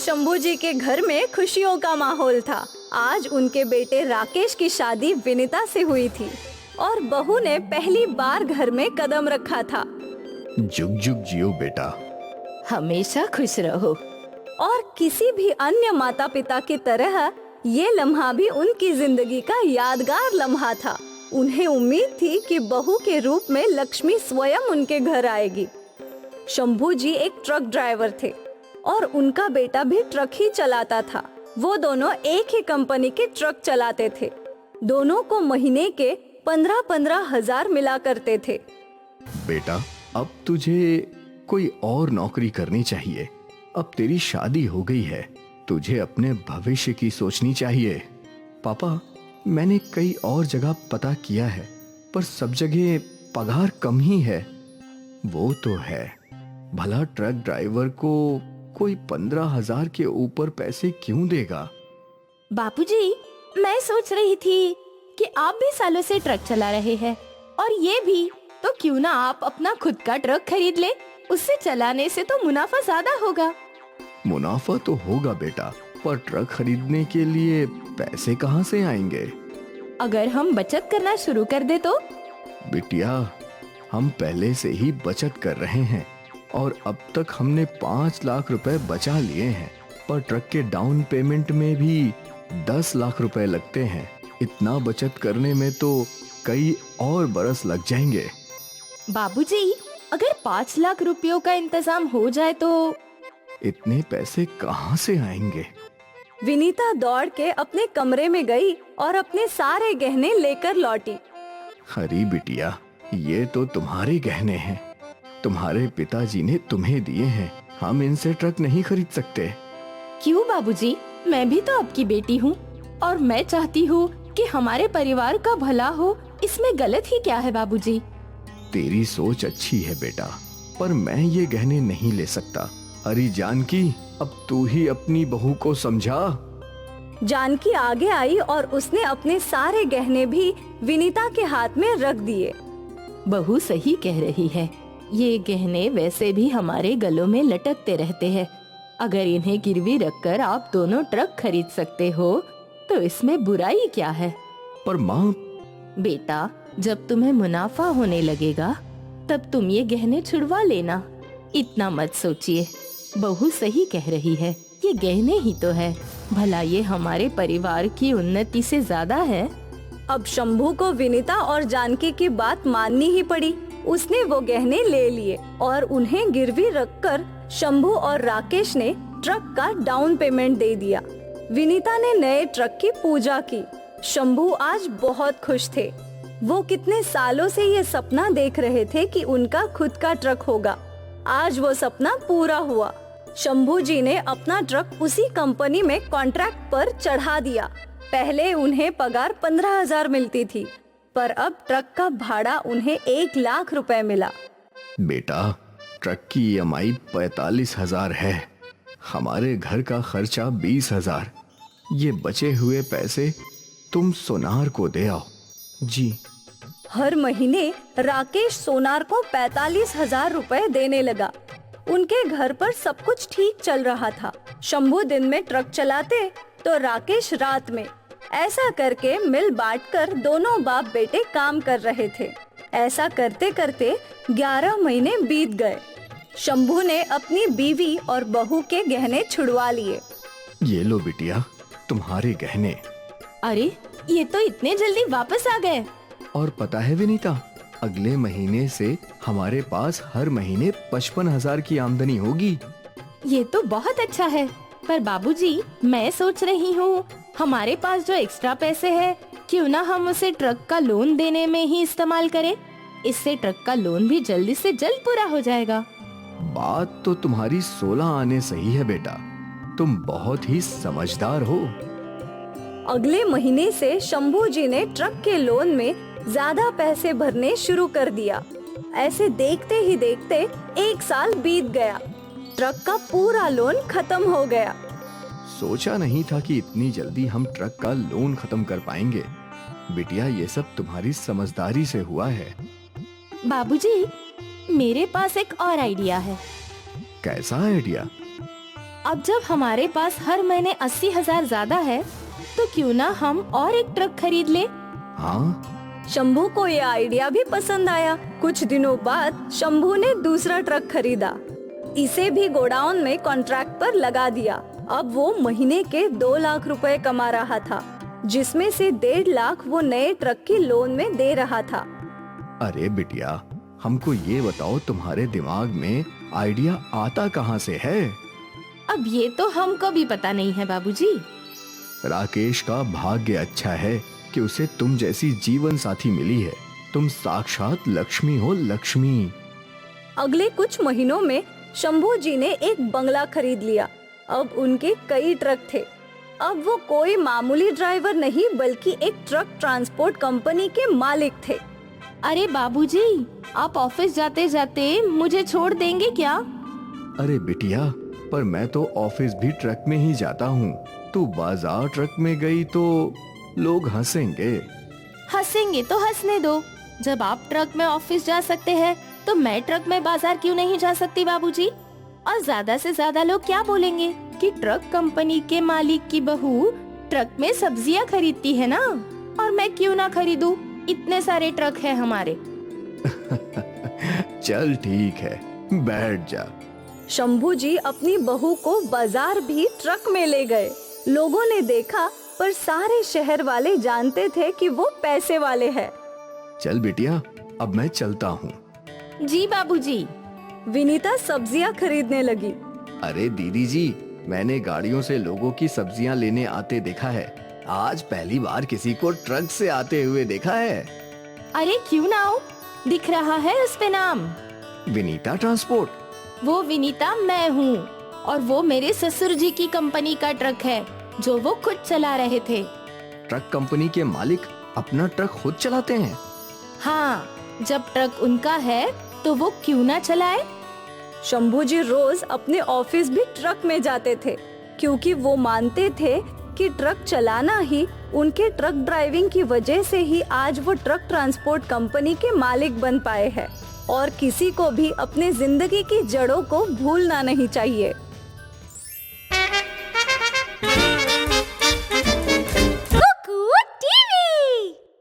शंभू जी के घर में खुशियों का माहौल था। आज उनके बेटे राकेश की शादी विनीता से हुई थी और बहू ने पहली बार घर में कदम रखा था। जुग जुग जियो बेटा। हमेशा खुश रहो। और किसी भी अन्य माता पिता की तरह ये लम्हा भी उनकी जिंदगी का यादगार लम्हा था। उन्हें उम्मीद थी कि बहू के रूप में लक्ष्मी स्वयं उनके घर आएगी। शंभू जी एक ट्रक ड्राइवर थे और उनका बेटा भी ट्रक ही चलाता था। वो दोनों एक ही कंपनी के ट्रक चलाते थे। दोनों को महीने के 15-15 हजार मिला करते थे। बेटा, अब तुझे कोई और नौकरी करनी चाहिए। अब तेरी शादी हो गई है, तुझे अपने भविष्य की सोचनी चाहिए। पापा, मैंने कई और जगह पता किया है, पर सब जगह पगार कम ही है। वो तो है, भला ट्रक ड्राइवर को कोई 15,000 के ऊपर पैसे क्यों देगा? बापूजी, मैं सोच रही थी कि आप भी सालों से ट्रक चला रहे हैं और ये भी, तो क्यों ना आप अपना खुद का ट्रक खरीद ले। उससे चलाने से तो मुनाफा ज्यादा होगा। मुनाफा तो होगा बेटा, पर ट्रक खरीदने के लिए पैसे कहाँ से आएंगे? अगर हम बचत करना शुरू कर दे तो? बिटिया, हम पहले से ही बचत कर रहे हैं और अब तक हमने 5 लाख रुपए बचा लिए हैं, पर ट्रक के डाउन पेमेंट में भी 10 लाख रुपए लगते हैं। इतना बचत करने में तो कई और बरस लग जाएंगे। बाबूजी, अगर 5 लाख रुपयों का इंतजाम हो जाए तो? इतने पैसे कहाँ से आएंगे? विनीता दौड़ के अपने कमरे में गई और अपने सारे गहने लेकर लौटी। अरे बिटिया, ये तो तुम्हारे गहने हैं, तुम्हारे पिताजी ने तुम्हें दिए हैं। हम इनसे ट्रक नहीं खरीद सकते। क्यों बाबूजी, मैं भी तो आपकी बेटी हूँ और मैं चाहती हूँ कि हमारे परिवार का भला हो। इसमें गलत ही क्या है बाबूजी? तेरी सोच अच्छी है बेटा, पर मैं ये गहने नहीं ले सकता। अरे जानकी, अब तू ही अपनी बहू को समझा। जानकी आगे आई और उसने अपने सारे गहने भी विनीता के हाथ में रख दिए। बहू सही कह रही है, ये गहने वैसे भी हमारे गलों में लटकते रहते हैं। अगर इन्हें गिरवी रखकर आप दोनों ट्रक खरीद सकते हो तो इसमें बुराई क्या है? पर माँ, बेटा, जब तुम्हें मुनाफा होने लगेगा तब तुम ये गहने छुड़वा लेना। इतना मत सोचिए, बहू सही कह रही है, ये गहने ही तो है। भला ये हमारे परिवार की उन्नति से ज्यादा है। अब शंभू को विनीता और जानकी की बात माननी ही पड़ी। उसने वो गहने ले लिए और उन्हें गिरवी रखकर शंभू और राकेश ने ट्रक का डाउन पेमेंट दे दिया। विनीता ने नए ट्रक की पूजा की। शंभू आज बहुत खुश थे। वो कितने सालों से ये सपना देख रहे थे कि उनका खुद का ट्रक होगा। आज वो सपना पूरा हुआ। शंभू जी ने अपना ट्रक उसी कंपनी में कॉन्ट्रैक्ट पर चढ़ा दिया। पहले उन्हें पगार 15,000 मिलती थी, पर अब ट्रक का भाड़ा उन्हें 1 लाख रुपए मिला। बेटा, ट्रक की EMI 45,000 है। हमारे घर का खर्चा 20,000। ये बचे हुए पैसे तुम सोनार को दे आओ। जी। हर महीने राकेश सोनार को 45,000 रुपए देने लगा। उनके घर पर सब कुछ ठीक चल रहा था। शंभू दिन में ट्रक चलाते तो राकेश रात में। ऐसा करके मिल बांटकर दोनों बाप बेटे काम कर रहे थे। ऐसा करते करते 11 महीने बीत गए। शंभू ने अपनी बीवी और बहू के गहने छुड़वा लिए। ये लो बिटिया, तुम्हारे गहने। अरे, ये तो इतने जल्दी वापस आ गए। और पता है विनीता, अगले महीने से हमारे पास हर महीने 55,000 की आमदनी होगी। ये तो बहुत अच्छा है। पर बाबूजी, मैं सोच रही हूँ हमारे पास जो एक्स्ट्रा पैसे हैं, क्यों ना हम उसे ट्रक का लोन देने में ही इस्तेमाल करें। इससे ट्रक का लोन भी जल्दी से जल्द पूरा हो जाएगा। बात तो तुम्हारी 16 आने सही है बेटा, तुम बहुत ही समझदार हो। अगले महीने से शंभू जी ने ट्रक के लोन में ज्यादा पैसे भरने शुरू कर दिया। ऐसे देखते ही देखते 1 साल बीत गया। ट्रक का पूरा लोन खत्म हो गया। सोचा नहीं था कि इतनी जल्दी हम ट्रक का लोन खत्म कर पाएंगे। बिटिया, ये सब तुम्हारी समझदारी से हुआ है। बाबूजी, मेरे पास एक और आइडिया है। कैसा आइडिया? अब जब हमारे पास हर महीने 80,000 ज्यादा है, तो क्यों ना हम और एक ट्रक खरीद ले। हाँ, शंभू को यह आइडिया भी पसंद आया। कुछ दिनों बाद शंभू ने दूसरा ट्रक खरीदा। इसे भी गोडाउन में कॉन्ट्रैक्ट पर लगा दिया। अब वो महीने के 2 लाख रुपए कमा रहा था, जिसमें से 1.5 लाख वो नए ट्रक की लोन में दे रहा था। अरे बिटिया, हमको ये बताओ, तुम्हारे दिमाग में आइडिया आता कहाँ से है? अब ये तो हमको भी पता नहीं है बाबूजी। राकेश का भाग्य अच्छा है कि उसे तुम जैसी जीवन साथी मिली है। तुम साक्षात लक्ष्मी हो, लक्ष्मी। अगले कुछ महीनों में शंभू जी ने एक बंगला खरीद लिया। अब उनके कई ट्रक थे। अब वो कोई मामूली ड्राइवर नहीं, बल्कि एक ट्रक ट्रांसपोर्ट कंपनी के मालिक थे। अरे बाबूजी, आप ऑफिस जाते जाते मुझे छोड़ देंगे क्या? अरे बिटिया, पर मैं तो ऑफिस भी ट्रक में ही जाता हूँ। तू बाजार ट्रक में गई तो लोग हंसेंगे। हंसेंगे तो हंसने दो। जब आप ट्रक में ऑफिस जा सकते हैं, तो मैं ट्रक में बाजार क्यों नहीं जा सकती बाबूजी? और ज्यादा से ज्यादा लोग क्या बोलेंगे कि ट्रक कंपनी के मालिक की बहू ट्रक में सब्जियां खरीदती है ना, और मैं क्यों ना खरीदूं? इतने सारे ट्रक है हमारे। चल ठीक है, बैठ जा। शंभू जी अपनी बहू को बाजार भी ट्रक में ले गए। लोगों ने देखा, पर सारे शहर वाले जानते थे कि वो पैसे वाले हैं। चल बिटिया, अब मैं चलता हूँ। जी बाबूजी। विनीता सब्जियां खरीदने लगी। अरे दीदी जी, मैंने गाड़ियों से लोगों की सब्जियां लेने आते देखा है। आज पहली बार किसी को ट्रक से आते हुए देखा है। अरे क्यों ना हो, दिख रहा है उस पे नाम, विनीता ट्रांसपोर्ट। वो विनीता मैं हूँ, और वो मेरे ससुर जी की कंपनी का ट्रक है, जो वो खुद चला रहे थे। ट्रक कंपनी के मालिक अपना ट्रक खुद चलाते हैं? हाँ, जब ट्रक उनका है तो वो क्यों ना चलाए। शंभू जी रोज अपने ऑफिस भी ट्रक में जाते थे, क्योंकि वो मानते थे कि ट्रक चलाना ही, उनके ट्रक ड्राइविंग की वजह से ही आज वो ट्रक ट्रांसपोर्ट कंपनी के मालिक बन पाए हैं। और किसी को भी अपने जिंदगी की जड़ों को भूलना नहीं चाहिए।